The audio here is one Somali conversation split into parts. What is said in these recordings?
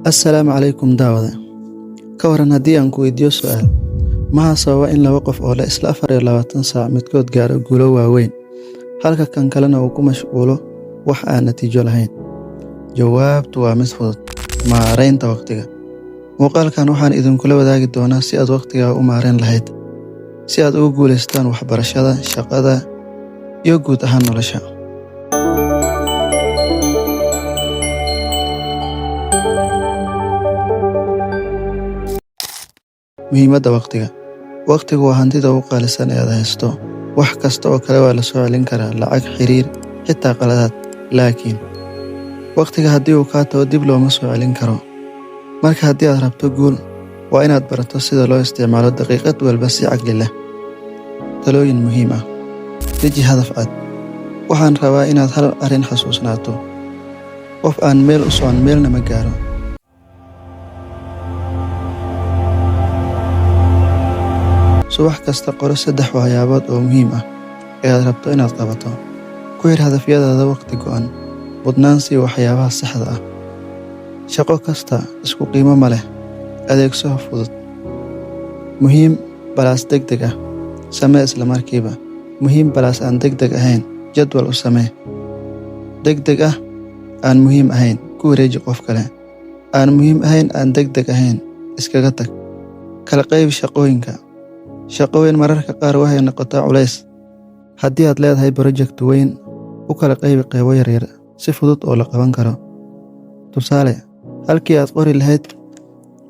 Assalaamu calaykum daawade. Ka waran haddii aan ku weydiiyo su'aal. Maxaa sababa in laba qof oo leh isla 24 saac midkood gaaro guulo waaweyn, halka kan kalena uu ku mashquulo wax aan natiijo lahayn? Jawaabtu waa mid fudud: maareynta waqtiga. Muuqaalkan waxaan idinkula wadaagi doonaa si aad waqtigaaga u maareyn lahayd, si aad ugu guulaystaan waxbarashada, shaqada, iyo guud ahaan nolosha. Muhiimadda waqtiga. Waqtigu waa hantida ugu qaalisan ee aad haysto. Wax kasta oo kale waa la soo celin karaa, lacag, xiriir, xitaa qaladaad. Laakiin waqtiga haddii uu kaa tago dib looma soo celin karo. Marka haddii aad rabto guul, waa inaad barato sida loo isticmaalo daqiiqad walba si caqli leh. Talooyin muhiim ah. Deji hadaf cad. Waxaan rabaa inaad hal arrin xasuusnaato. Qof aan meel u socon meelna ma gaaro. Subax kasta qoro 3 waxyaabood oo muhiim ah ee aad rabto inaad qabato. Ku xir hadafyadaada waqti go'an. Mudnaan sii waxyaabaha saxda ah. Shaqo kasta isku qiimo ma leh. Adeegso fudud. Muhiim balaas degdeg ah. Samee isla markiiba. Muhiim balaas aan degdeg ahayn. Jadwal u samee. Degdeg ah aan muhiim ahayn. Ku wareeji qof kale. Aan muhiim ahayn aan degdeg ahayn. Iskaga tag. Kala qaybi shaqooyinka. Shaqooyin mararka qaar waxay noqotaa culays. Haddii aad leedahay project weyn, u kala qaybi qaybo yaryar si fudud oo la qaban karo. Tusaale, halkii aad qori lahayd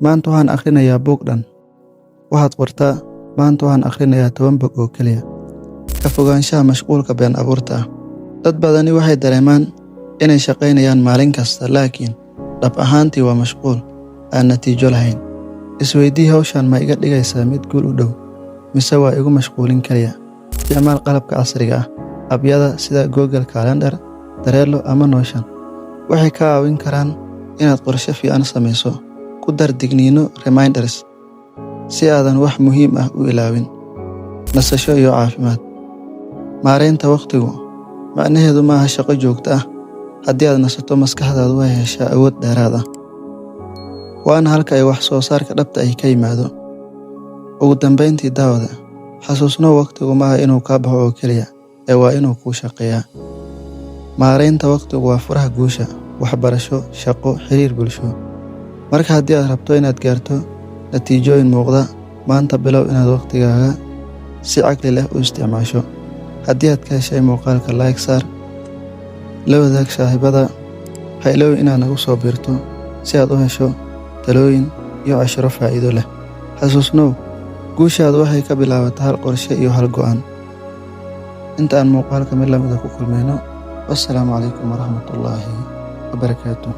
maanta waxaan akhrinayaa buug dhan, waxaad qortaa maanta waxaan akhrinayaa 10 bog oo keliya. Ka fogaanshaha mashquulka been abuurta ah. Dad badani waxay dareemaan inay shaqaynayaan maalin kasta, laakiin dhab ahaantii waa mashquul aan natiijo lahayn. Isweydii, hawshan ma iga dhigaysaa mid guul u dhow, mise waa igu mashquulin kaliya? Isticmaal qalabka casriga ah. Abyada sida Google Calendar, Trello ama Notion waxay kaa caawin karaan inaad qorshe fiican samayso. Ku dar digniino reminders si aadan wax muhiim ah u ilaawin. Nasasho iyo caafimaad. Maareynta waqtigu macnaheedu maaha shaqo joogto ah. Haddii aad nasato, maskaxdaadu way heshaa awood dheeraad ah. Waana halka ay wax soo saarka dhabta ah ka yimaado. Ugu dambeyntii daawada, xasuusno waqtigu maaha inuu kaa baxo oo keliya, ee waa inuu kuu shaqeeyaa. Maareynta waqtigu waa furaha guusha, waxbarasho, shaqo, xiriir bulsho. Marka haddii aad rabto inaad gaarto natiijooyin muuqda, maanta bilow inaad waqtigaaga si caqli leh u isticmaasho. Haddii aad ka heshay muuqaalka, like saar, la wadaag saaxiibada. Ha iloowin inaad nagu soo biirto si aad u hesho talooyin iyo casharo faa'iido leh. Xasuusnow, guushaadu waxay ka bilaabataa hal qorshe iyo hal go'aan. Inta aan muuqaalka mid lamid ah ku kulmayno, wassalaamu calaykum waraxmatullaahi wabarakaatuh.